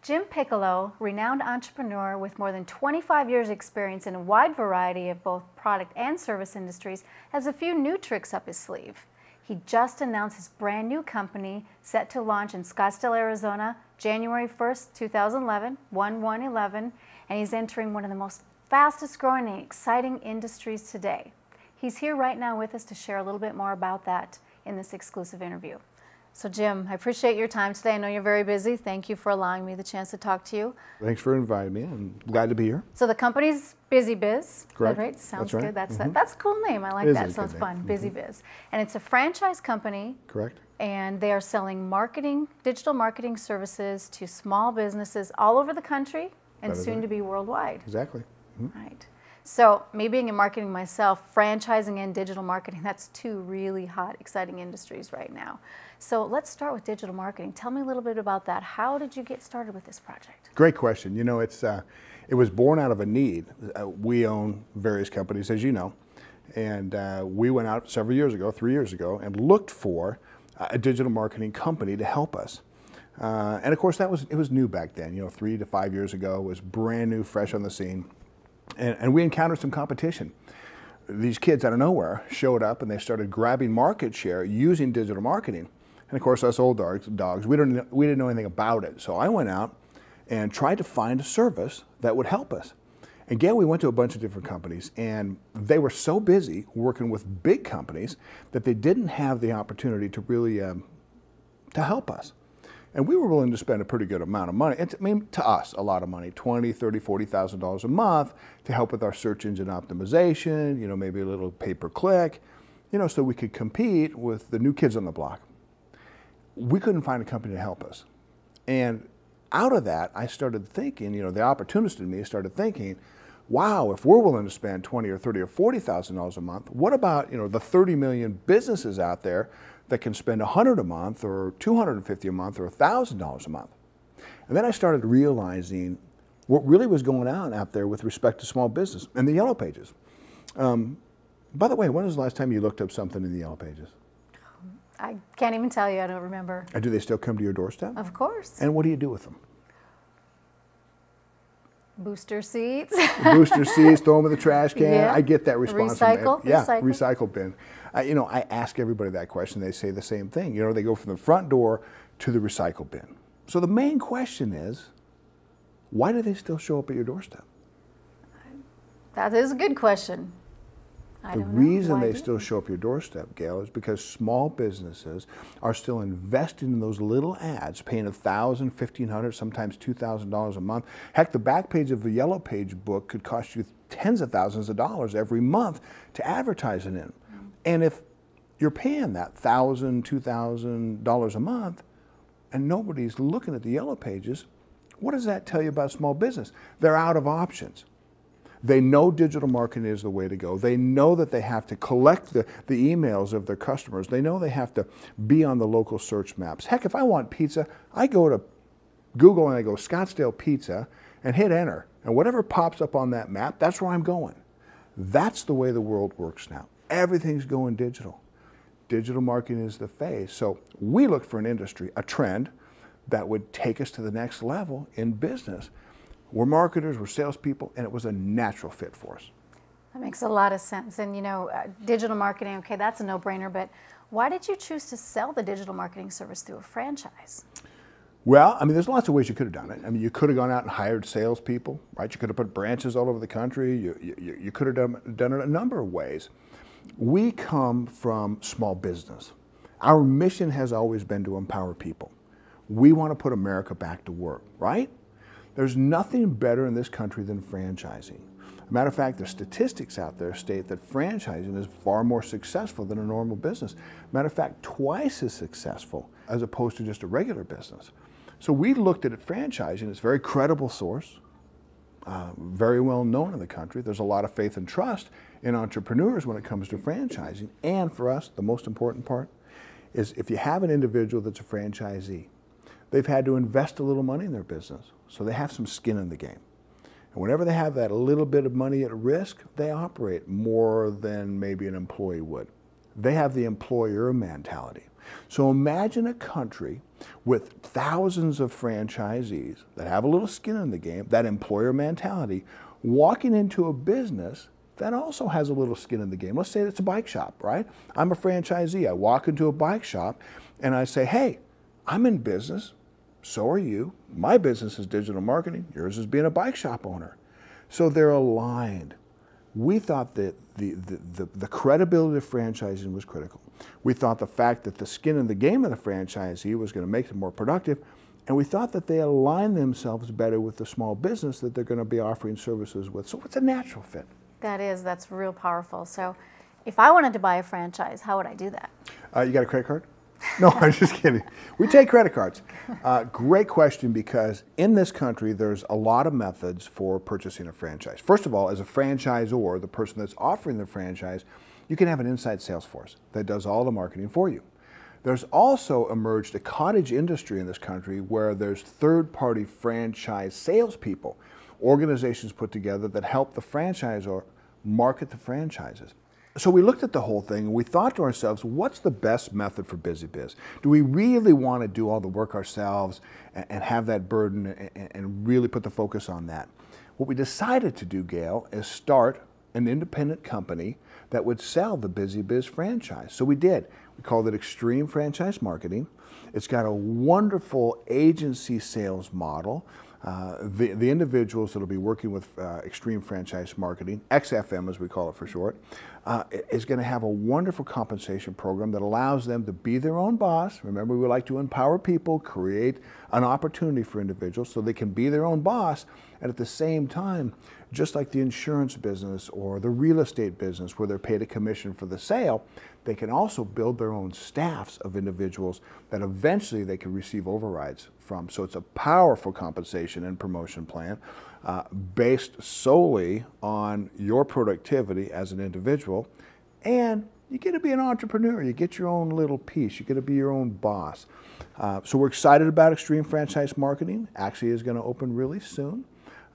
Jim Piccolo, renowned entrepreneur with more than 25 years experience in a wide variety of both product and service industries, has a few new tricks up his sleeve. He just announced his brand new company set to launch in Scottsdale, Arizona, January 1st, 2011, 1/1/11, and he's entering one of the most fastest growing and exciting industries today. He's here right now with us to share a little bit more about that in this exclusive interview. So Jim, I appreciate your time today. I know you're very busy. Thank you for allowing me the chance to talk to you. Thanks for inviting me. I'm glad to be here. So the company's BizziBiz. Correct. Right? Sounds That's right. good. That's a cool name. I like that. Sounds fun. BizziBiz. And it's a franchise company. Correct. And they are selling digital marketing services to small businesses all over the country and soon to be worldwide. Exactly. Right. So me being in marketing myself, franchising and digital marketing, that's two really hot, exciting industries right now. So let's start with digital marketing. Tell me a little bit about that. How did you get started with this project? Great question. You know, it was born out of a need. We own various companies, as you know, and we went out several years ago, 3 years ago, and looked for a digital marketing company to help us. And of course, it was new back then. You know, 3 to 5 years ago, it was brand new, fresh on the scene. And we encountered some competition. These kids out of nowhere showed up and they started grabbing market share using digital marketing. And of course, us old dogs, we didn't know anything about it. So I went out and tried to find a service that would help us. And again, we went to a bunch of different companies, and they were so busy working with big companies that they didn't have the opportunity to really to help us. And we were willing to spend a pretty good amount of money. I mean, to us, a lot of money, $20,000, $30,000, $40,000 a month to help with our search engine optimization, you know, maybe a little pay-per-click, you know, so we could compete with the new kids on the block. We couldn't find a company to help us. And out of that, I started thinking, you know, the opportunist in me started thinking, wow, if we're willing to spend $20,000 or $30,000 or $40,000 a month, what about, you know, the 30 million businesses out there that can spend $100 a month or $250 a month or $1,000 a month? And then I started realizing what really was going on out there with respect to small business and the Yellow Pages. By the way, when was the last time you looked up something in the Yellow Pages? I can't even tell you. I don't remember. And do they still come to your doorstep? Of course. And what do you do with them? Booster seats. Booster seats, throw them in the trash can. Yeah. I get that response. Recycle. Recycle bin. You know, I ask everybody that question. They say the same thing. You know, they go from the front door to the recycle bin. So the main question is, why do they still show up at your doorstep? That is a good question. The reason they still show up at your doorstep, Gail, is because small businesses are still investing in those little ads, paying $1,000, $1,500, sometimes $2,000 a month. Heck, the back page of the Yellow Page book could cost you tens of thousands of dollars every month to advertise it in. And if you're paying that $1,000, $2,000 a month, and nobody's looking at the Yellow Pages, what does that tell you about small business? They're out of options. They know digital marketing is the way to go. They know that they have to collect the emails of their customers. They know they have to be on the local search maps. Heck, if I want pizza, I go to Google and I go Scottsdale Pizza and hit enter. And whatever pops up on that map, that's where I'm going. That's the way the world works now. Everything's going digital. Digital marketing is the phase. So we look for an industry, a trend that would take us to the next level in business. We're marketers, we're salespeople, and it was a natural fit for us. That makes a lot of sense. And you know, digital marketing, okay, that's a no-brainer, but why did you choose to sell the digital marketing service through a franchise? Well, I mean, there's lots of ways you could have done it. I mean, you could have gone out and hired salespeople, right? You could have put branches all over the country. You could have done it a number of ways. We come from small business. Our mission has always been to empower people. We want to put America back to work, right? There's nothing better in this country than franchising. Matter of fact, the statistics out there state that franchising is far more successful than a normal business. Matter of fact, twice as successful as opposed to just a regular business. So we looked at it franchising. It's a very credible source, very well known in the country. There's a lot of faith and trust in entrepreneurs when it comes to franchising. And for us, the most important part is if you have an individual that's a franchisee, they've had to invest a little money in their business, so they have some skin in the game. And whenever they have that little bit of money at risk, they operate more than maybe an employee would. They have the employer mentality. So imagine a country with thousands of franchisees that have a little skin in the game, that employer mentality, walking into a business that also has a little skin in the game. Let's say it's a bike shop, right? I'm a franchisee. I walk into a bike shop and I say, hey, I'm in business. So are you. My business is digital marketing. Yours is being a bike shop owner. So they're aligned. We thought that the credibility of franchising was critical. We thought the fact that the skin in the game of the franchisee was going to make them more productive, and we thought that they aligned themselves better with the small business that they're going to be offering services with. So it's a natural fit. That's real powerful. So if I wanted to buy a franchise, how would I do that? You got a credit card? No, I'm just kidding. We take credit cards. Great question, because in this country, there's a lot of methods for purchasing a franchise. First of all, as a franchisor, the person that's offering the franchise, you can have an inside sales force that does all the marketing for you. There's also emerged a cottage industry in this country where there's third-party franchise salespeople, organizations put together that help the franchisor market the franchises. So we looked at the whole thing and we thought to ourselves, what's the best method for BizziBiz? Do we really want to do all the work ourselves and have that burden and really put the focus on that? What we decided to do, Gail, is start an independent company that would sell the BizziBiz franchise. So we did. We called it Extreme Franchise Marketing. It's got a wonderful agency sales model. The individuals that will be working with Extreme Franchise Marketing, XFM as we call it for short, is going to have a wonderful compensation program that allows them to be their own boss. Remember, we like to empower people, create an opportunity for individuals so they can be their own boss, and at the same time, just like the insurance business or the real estate business where they're paid a commission for the sale, they can also build their own staffs of individuals that eventually they can receive overrides from. So it's a powerful compensation and promotion plan based solely on your productivity as an individual. And you get to be an entrepreneur. You get your own little piece. You get to be your own boss. So we're excited about Extreme Franchise Marketing. Actually is going to open really soon.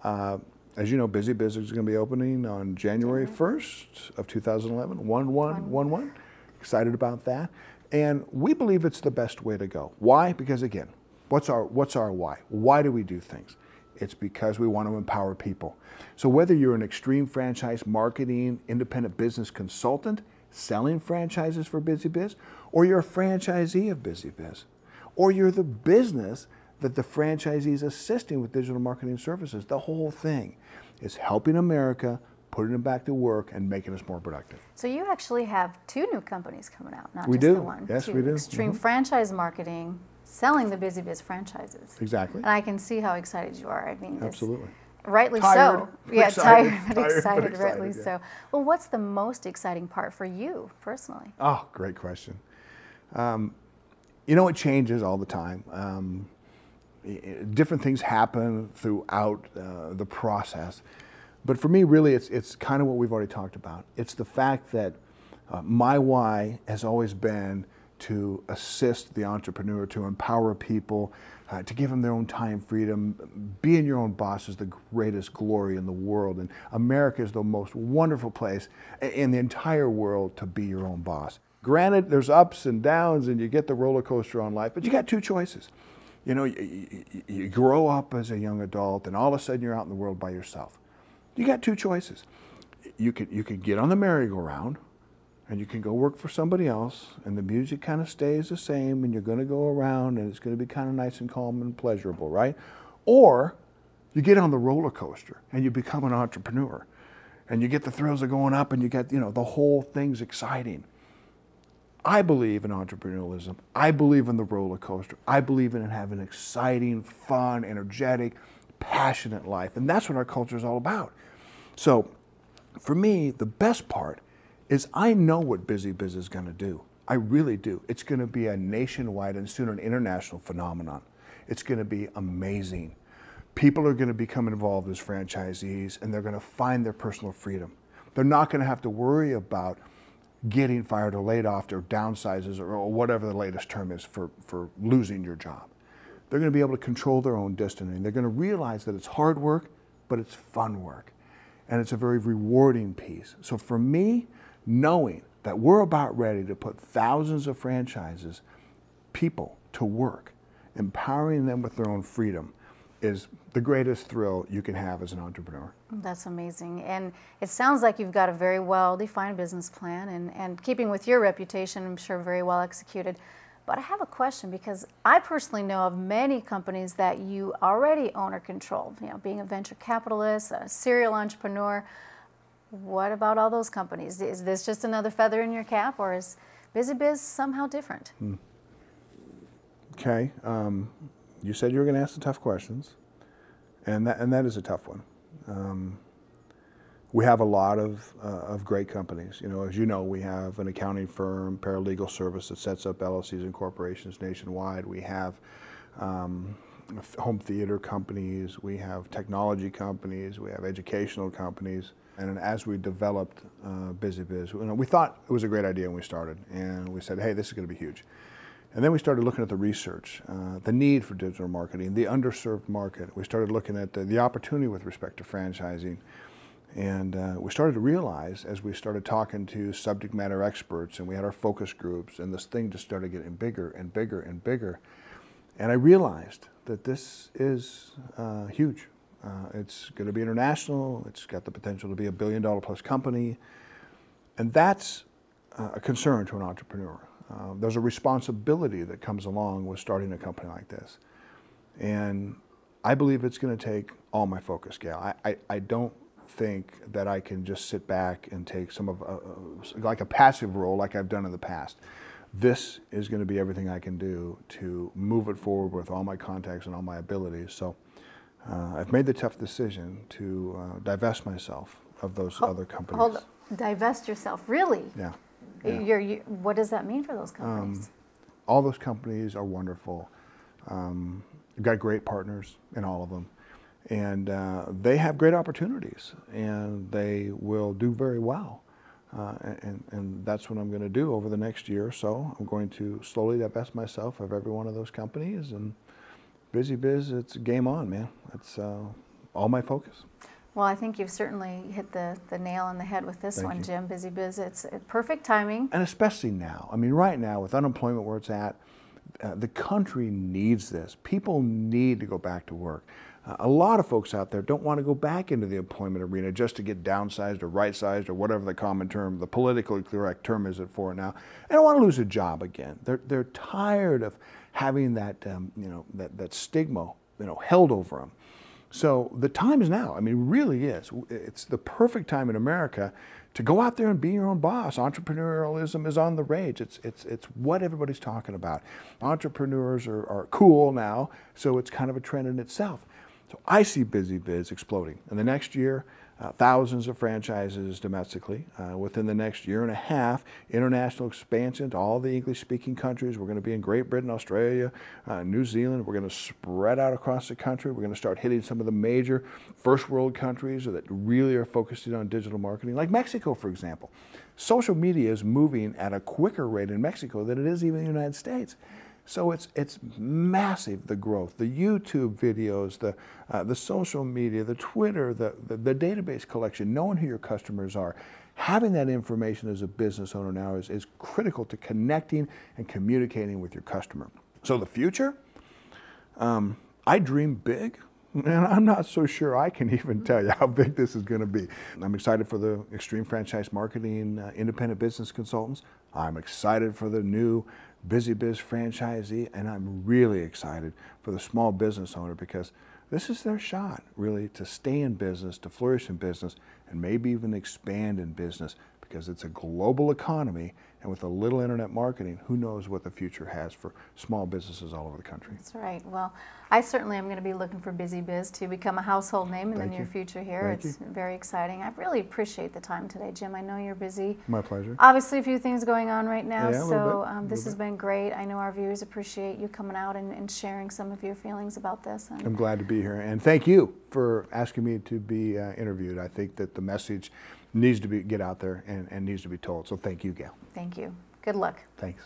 As you know, BizziBiz is going to be opening on January 1st of 2011, 1/1/11. Excited about that. And we believe it's the best way to go. Why? Because again, what's our why? Why do we do things? It's because we want to empower people. So whether you're an Extreme Franchise Marketing independent business consultant selling franchises for BizziBiz, or you're a franchisee of BizziBiz, or you're the business that the franchisee is assisting with digital marketing services, the whole thing is helping America, putting them back to work, and making us more productive. So you actually have two new companies coming out, not we just do. the one. Yes, two. we do. Extreme Franchise Marketing, selling the BizziBiz franchises. Exactly. And I can see how excited you are. I mean, absolutely. Rightly tired, so. Yeah, excited, tired, but excited, rightly yeah. so. Well, what's the most exciting part for you personally? Oh, great question. You know, it changes all the time. Different things happen throughout the process. But for me, really, it's kind of what we've already talked about. It's the fact that my why has always been to assist the entrepreneur, to empower people, to give them their own time freedom. Being your own boss is the greatest glory in the world. And America is the most wonderful place in the entire world to be your own boss. Granted, there's ups and downs and you get the roller coaster on life, but you got two choices. You know, you grow up as a young adult and all of a sudden you're out in the world by yourself. You got two choices. You could get on the merry-go-round and you can go work for somebody else and the music kind of stays the same and you're going to go around and it's going to be kind of nice and calm and pleasurable, right? Or you get on the roller coaster and you become an entrepreneur and you get the thrills of going up and you get, you know, the whole thing's exciting. I believe in entrepreneurialism. I believe in the roller coaster. I believe in having an exciting, fun, energetic, passionate life. And that's what our culture is all about. So for me, the best part is I know what BizziBiz is going to do. I really do. It's going to be a nationwide and soon an international phenomenon. It's going to be amazing. People are going to become involved as franchisees and they're going to find their personal freedom. They're not going to have to worry about getting fired or laid off or downsizes or whatever the latest term is for losing your job. They're going to be able to control their own destiny. They're going to realize that it's hard work, but it's fun work. And it's a very rewarding piece. So for me, knowing that we're about ready to put thousands of franchises, people to work, empowering them with their own freedom is the greatest thrill you can have as an entrepreneur. That's amazing. And it sounds like you've got a very well-defined business plan and keeping with your reputation, I'm sure very well executed. But I have a question, because I personally know of many companies that you already own or control, you know, being a venture capitalist, a serial entrepreneur. What about all those companies? Is this just another feather in your cap, or is BizziBiz somehow different? Okay, you said you were going to ask the tough questions, and that is a tough one. We have a lot of great companies. You know, as you know, we have an accounting firm, paralegal service that sets up LLCs and corporations nationwide. We have home theater companies. We have technology companies. We have educational companies. And as we developed BizziBiz, you know, we thought it was a great idea when we started, and we said, hey, this is going to be huge. And then we started looking at the research, the need for digital marketing, the underserved market. We started looking at the opportunity with respect to franchising. And we started to realize, as we started talking to subject matter experts, and we had our focus groups, and this thing just started getting bigger and bigger and bigger. And I realized that this is huge. It's going to be international. It's got the potential to be $1 billion plus company. And that's a concern to an entrepreneur. There's a responsibility that comes along with starting a company like this. And I believe it's going to take all my focus, Gail. I don't think that I can just sit back and take some of like a passive role like I've done in the past. This is going to be everything I can do to move it forward with all my contacts and all my abilities. So I've made the tough decision to divest myself of those other companies. Divest yourself, really? Yeah. What does that mean for those companies? All those companies are wonderful. We've got great partners in all of them. And they have great opportunities, and they will do very well. And that's what I'm going to do over the next year or so. I'm going to slowly divest myself of every one of those companies. And BizziBiz, it's game on, man. It's all my focus. Well, I think you've certainly hit the nail on the head with this one, Jim. BizziBiz, it's perfect timing. And especially now. I mean, right now, with unemployment where it's at, the country needs this. People need to go back to work. A lot of folks out there don't want to go back into the employment arena just to get downsized or right-sized or whatever the common term, the politically correct term is it for now. They don't want to lose a job again. They're tired of having that that stigma held over them. So the time is now. I mean, really is. It's the perfect time in America to go out there and be your own boss. Entrepreneurialism is on the rage. It's what everybody's talking about. Entrepreneurs are cool now, so it's kind of a trend in itself. So I see BizziBiz exploding. In the next year, thousands of franchises domestically. Within the next year and a half, international expansion to all the English-speaking countries. We're going to be in Great Britain, Australia, New Zealand. We're going to spread out across the country. We're going to start hitting some of the major first world countries that really are focusing on digital marketing, like Mexico, for example. Social media is moving at a quicker rate in Mexico than it is even in the United States. So it's massive, the growth, the YouTube videos, the social media, the Twitter, the database collection, knowing who your customers are. Having that information as a business owner now is critical to connecting and communicating with your customer. So the future, I dream big, and I'm not so sure I can even tell you how big this is going to be. I'm excited for the Extreme Franchise Marketing Independent Business Consultants. I'm excited for the new BizziBiz Franchisee, and I'm really excited for the small business owner, because this is their shot, really, to stay in business, to flourish in business, and maybe even expand in business, because it's a global economy, and with a little internet marketing, who knows what the future has for small businesses all over the country. That's right. Well, I certainly am going to be looking for BizziBiz to become a household name in the near future here. It's very exciting. I really appreciate the time today, Jim. I know you're busy. My pleasure. Obviously, a few things going on right now, yeah, so this has been great. I know our viewers appreciate you coming out and sharing some of your feelings about this. And I'm glad to be here, and thank you for asking me to be interviewed. I think that the message needs to get out there and needs to be told. So thank you, Gail. Thank you. Good luck. Thanks.